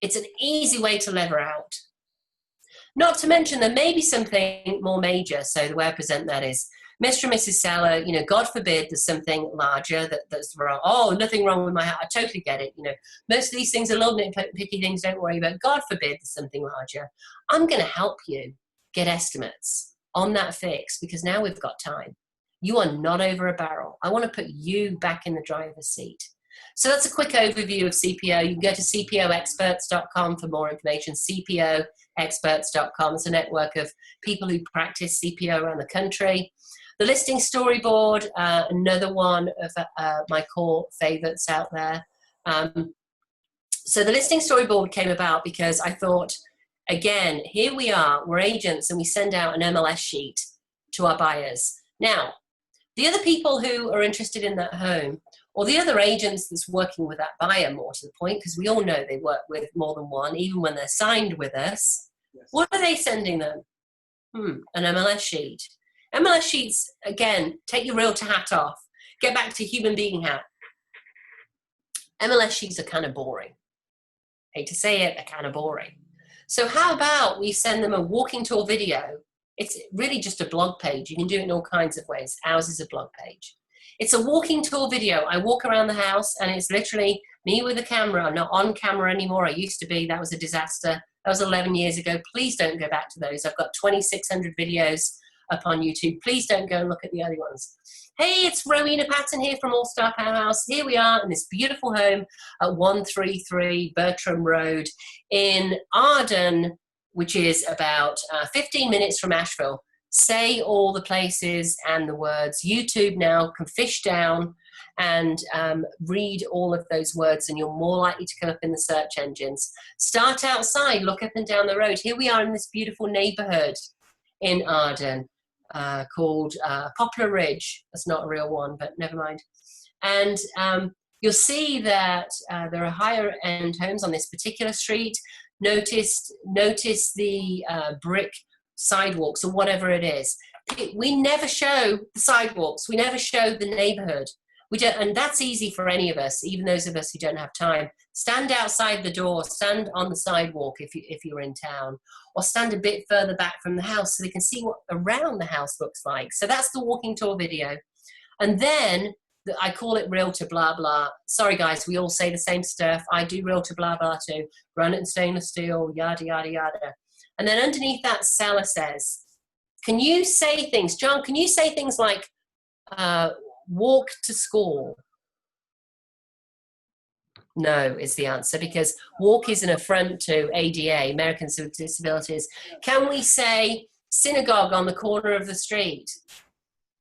It's an easy way to lever out. Not to mention there may be something more major. So the way I present that is, Mr. and Mrs. Seller, God forbid there's something larger that's wrong. Oh, nothing wrong with my house. I totally get it. Most of these things are little nitpicky things, don't worry about. God forbid there's something larger. I'm going to help you get estimates on that fix because now we've got time. You are not over a barrel. I want to put you back in the driver's seat. So that's a quick overview of CPO. You can go to cpoexperts.com for more information. cpoexperts.com. It's a network of people who practice CPO around the country. The listing storyboard, another one of my core favorites out there. So the listing storyboard came about because I thought, again, here we are, we're agents, and we send out an MLS sheet to our buyers. Now, the other people who are interested in that home, or the other agents that's working with that buyer, more to the point, because we all know they work with more than one, even when they're signed with us. Yes. What are they sending them? An MLS sheet. MLS sheets, again, take your realtor hat off. Get back to human being hat. MLS sheets are kind of boring. Hate to say it, they're kind of boring. So how about we send them a walking tour video? It's really just a blog page. You can do it in all kinds of ways. Ours is a blog page. It's a walking tour video. I walk around the house and it's literally me with a camera. I'm not on camera anymore. I used to be. That was a disaster. That was 11 years ago. Please don't go back to those. I've got 2,600 videos up on YouTube. Please don't go and look at the other ones. Hey, it's Rowena Patton here from All Star Powerhouse. Here we are in this beautiful home at 133 Bertram Road in Arden, which is about 15 minutes from Asheville. Say all the places and the words. YouTube now can fish down and read all of those words, and you're more likely to come up in the search engines. Start outside, look up and down the road. Here we are in this beautiful neighborhood in Arden called Poplar Ridge. That's not a real one, but never mind. And you'll see that there are higher end homes on this particular street. Notice the brick sidewalks or whatever it is. We never show the sidewalks. We never show the neighborhood. We don't, and that's easy for any of us, even those of us who don't have time. Stand outside the door, stand on the sidewalk if you're in town, or stand a bit further back from the house so they can see what around the house looks like. So that's the walking tour video. And then I call it realtor blah blah. Sorry guys, we all say the same stuff. I do realtor blah blah too. Granite and stainless steel, yada yada yada. And then underneath that, seller says, can you say things, John, can you say things like walk to school? No is the answer, because walk is an affront to ADA, Americans with Disabilities. Can we say synagogue on the corner of the street? If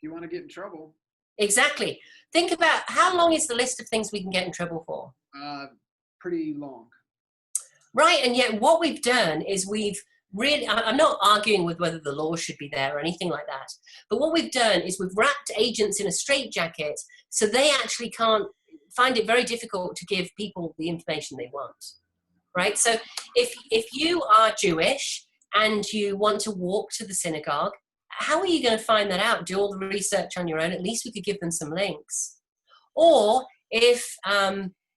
you want to get in trouble. Exactly. Think about how long is the list of things we can get in trouble for? Pretty long. Right, and yet what we've done is we've really, I'm not arguing with whether the law should be there or anything like that, but what we've done is we've wrapped agents in a straitjacket so they actually can't find it very difficult to give people the information they want, right? So if you are Jewish and you want to walk to the synagogue, how are you going to find that out? Do all the research on your own? At least we could give them some links. Or if,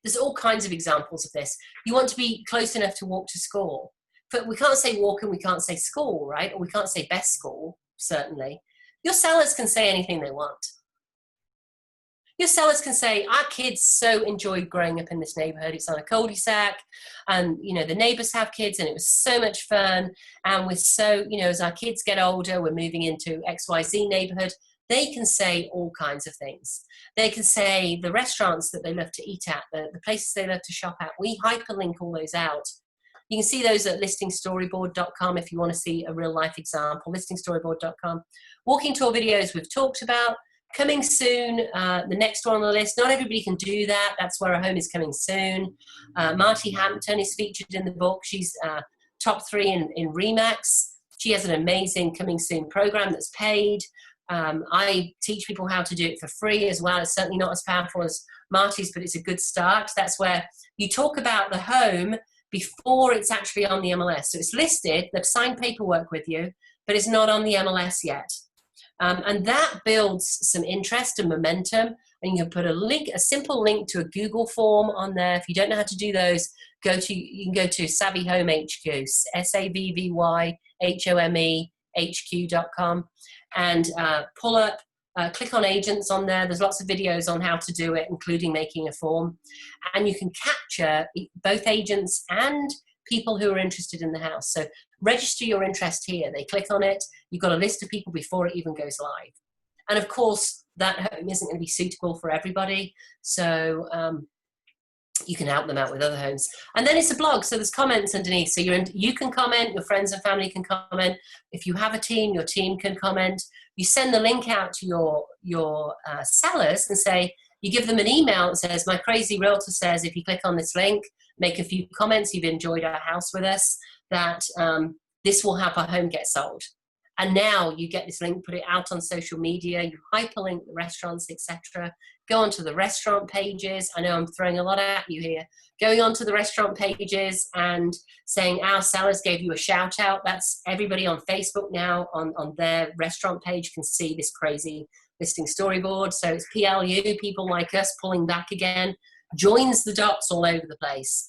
there's all kinds of examples of this. You want to be close enough to walk to school. But we can't say walk and we can't say school, right? Or we can't say best school, certainly. Your sellers can say anything they want. Your sellers can say, our kids so enjoyed growing up in this neighborhood. It's on a cul-de-sac, and you know the neighbors have kids, and it was so much fun. And we're so, you know, as our kids get older, we're moving into XYZ neighborhood. They can say all kinds of things. They can say the restaurants that they love to eat at, the places they love to shop at. We hyperlink all those out. You can see those at listingstoryboard.com if you want to see a real life example, listingstoryboard.com. Walking tour videos we've talked about. Coming soon, the next one on the list. Not everybody can do that. That's where a home is coming soon. Marty Hampton is featured in the book. She's top 3 in Remax. She has an amazing coming soon program that's paid. I teach people how to do it for free as well. It's certainly not as powerful as Marty's, but it's a good start. That's where you talk about the home before it's actually on the MLS. So it's listed, they've signed paperwork with you, but it's not on the MLS yet. And that builds some interest and momentum. And you can put a link, a simple link to a Google form on there. If you don't know how to do those, you can go to Savvy Home HQ, SAVVYHOMEHQ.com, and pull up, click on agents on there. There's lots of videos on how to do it, including making a form. And you can capture both agents and people who are interested in the house. So register your interest here. They click on it. You've got a list of people before it even goes live. And of course, that home isn't going to be suitable for everybody. So you can help them out with other homes. And then it's a blog, so there's comments underneath. So you can comment, your friends and family can comment. If you have a team, your team can comment. You send the link out to your sellers and say, you give them an email that says, my crazy realtor says, if you click on this link, make a few comments, you've enjoyed our house with us, that this will help our home get sold. And now you get this link, put it out on social media, you hyperlink the restaurants, etc. Go onto the restaurant pages. I know I'm throwing a lot at you here. Going onto the restaurant pages and saying our sellers gave you a shout out. That's everybody on Facebook now on their restaurant page can see this crazy listing storyboard. So it's PLU, people like us pulling back again, joins the dots all over the place.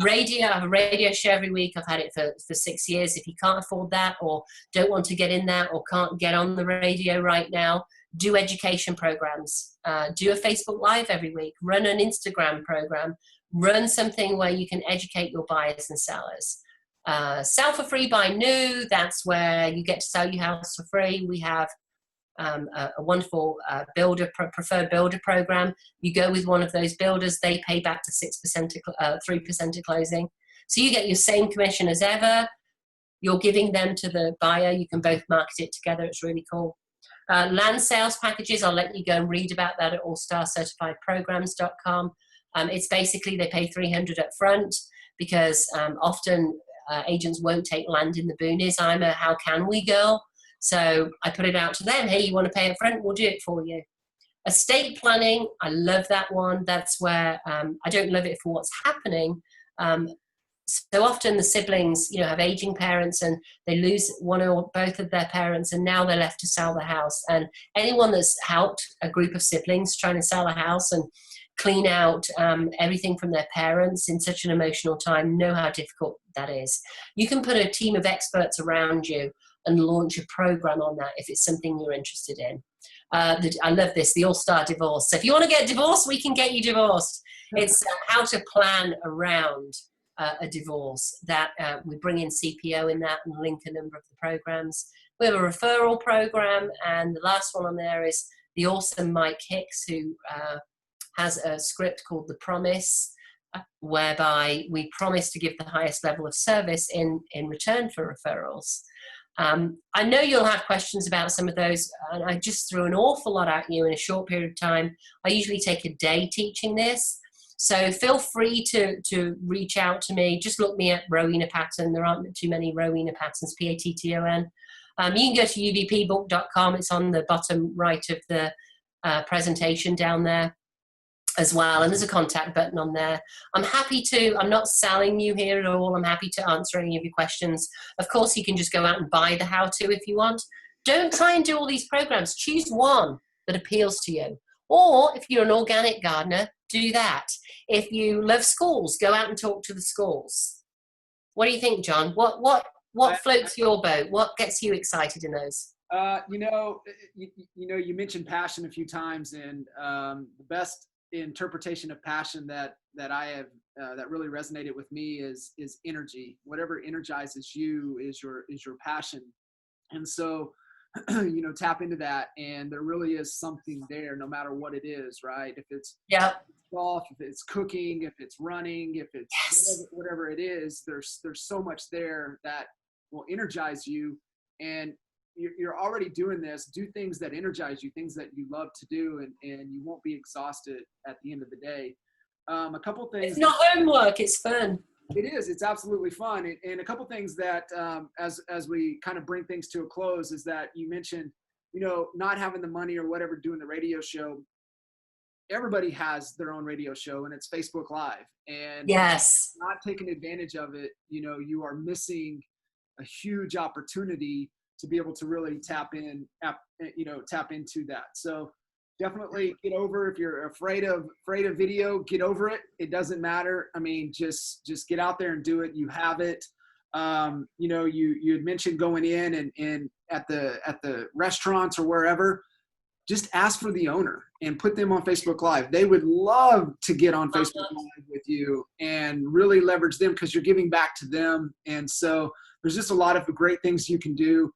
Radio, I have a radio show every week. I've had it for 6 years. If you can't afford that or don't want to get in that or can't get on the radio right now, do education programs. Do a Facebook Live every week. Run an Instagram program. Run something where you can educate your buyers and sellers. Sell for free by new. That's where you get to sell your house for free. We have a wonderful preferred builder program. You go with one of those builders, they pay back to 3% at closing. So you get your same commission as ever. you're giving them to the buyer. You can both market it together. It's really cool. Land sales packages, I'll let you go and read about that at allstarcertifiedprograms.com. It's basically they pay $300 up front because often agents won't take land in the boonies. I'm a how can we girl. So I put it out to them. Hey, you want to pay up front? We'll do it for you. Estate planning, I love that one. That's where I don't love it for what's happening. So often the siblings, have aging parents and they lose one or both of their parents and now they're left to sell the house. And anyone that's helped a group of siblings trying to sell a house and clean out everything from their parents in such an emotional time know how difficult that is. You can put a team of experts around you and launch a program on that if it's something you're interested in. I love this, the all-star divorce. So if you want to get divorced, we can get you divorced. It's how to plan around a divorce. That we bring in CPO in that and link a number of the programs. We have a referral program, and the last one on there is the awesome Mike Hicks, who has a script called The Promise, whereby we promise to give the highest level of service in return for referrals. I know you'll have questions about some of those, and I just threw an awful lot at you in a short period of time. I usually take a day teaching this, so feel free to reach out to me. Just look me up, Rowena Patton. There aren't too many Rowena Pattons, Patton. You can go to uvpbook.com. It's on the bottom right of the presentation down there as well, and there's a contact button on there. I'm not selling you here at all. I'm happy to answer any of your questions. Of course, you can just go out and buy the how-to if you want. Don't try and do all these programs. Choose one that appeals to you. Or if you're an organic gardener, do that. If you love schools, go out and talk to the schools. What do you think, John? What floats your boat? What gets you excited in those? You mentioned passion a few times, and the best interpretation of passion that I have that really resonated with me is energy. Whatever energizes you is your passion. And so tap into that, and there really is something there no matter what it is, right? If it's golf, if it's cooking, if it's running, if it's whatever it is, there's so much there that will energize you. And you're already doing this. Do things that energize you, things that you love to do, and you won't be exhausted at the end of the day. A couple things. It's not homework, it's fun. It is. It's absolutely fun. And a couple things that as we kind of bring things to a close is that you mentioned, not having the money or whatever doing the radio show. Everybody has their own radio show, and it's Facebook Live. And yes, not taking advantage of it, you are missing a huge opportunity to be able to really tap into that. So definitely get over, if you're afraid of video, get over it. It doesn't matter. I mean, just get out there and do it. You have it. You had mentioned going in and at the restaurants or wherever, just ask for the owner and put them on Facebook Live. They would love to get on Facebook Live with you and really leverage them because you're giving back to them. And so there's just a lot of great things you can do.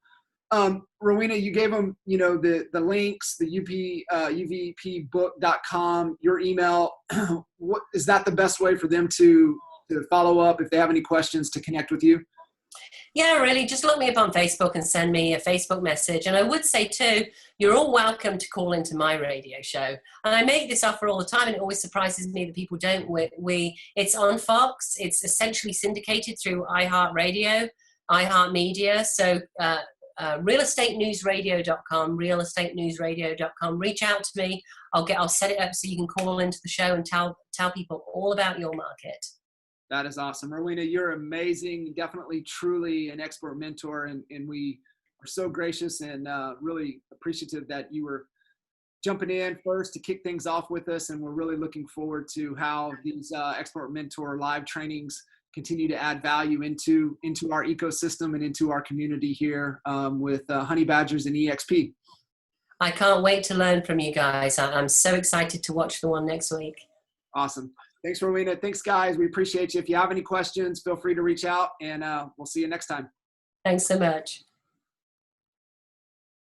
Rowena, you gave them, the links, the uvpbook.com, your email. What is that the best way for them to follow up if they have any questions, to connect with you? Yeah, really, just look me up on Facebook and send me a Facebook message. And I would say too, you're all welcome to call into my radio show. And I make this offer all the time, and it always surprises me that people don't. It's on Fox. It's essentially syndicated through iHeartRadio, iHeartMedia. So realestateenewsradio.com. Reach out to me. I'll set it up so you can call into the show and tell people all about your market. That is awesome. Rowena, you're amazing. Definitely, truly an expert mentor. And we are so gracious and really appreciative that you were jumping in first to kick things off with us. And we're really looking forward to how these expert mentor live trainings continue to add value into our ecosystem and into our community here with Honey Badgers and EXP. I can't wait to learn from you guys. I'm so excited to watch the one next week. Awesome. Thanks, Rowena. Thanks, guys. We appreciate you. If you have any questions, feel free to reach out, and we'll see you next time. Thanks so much.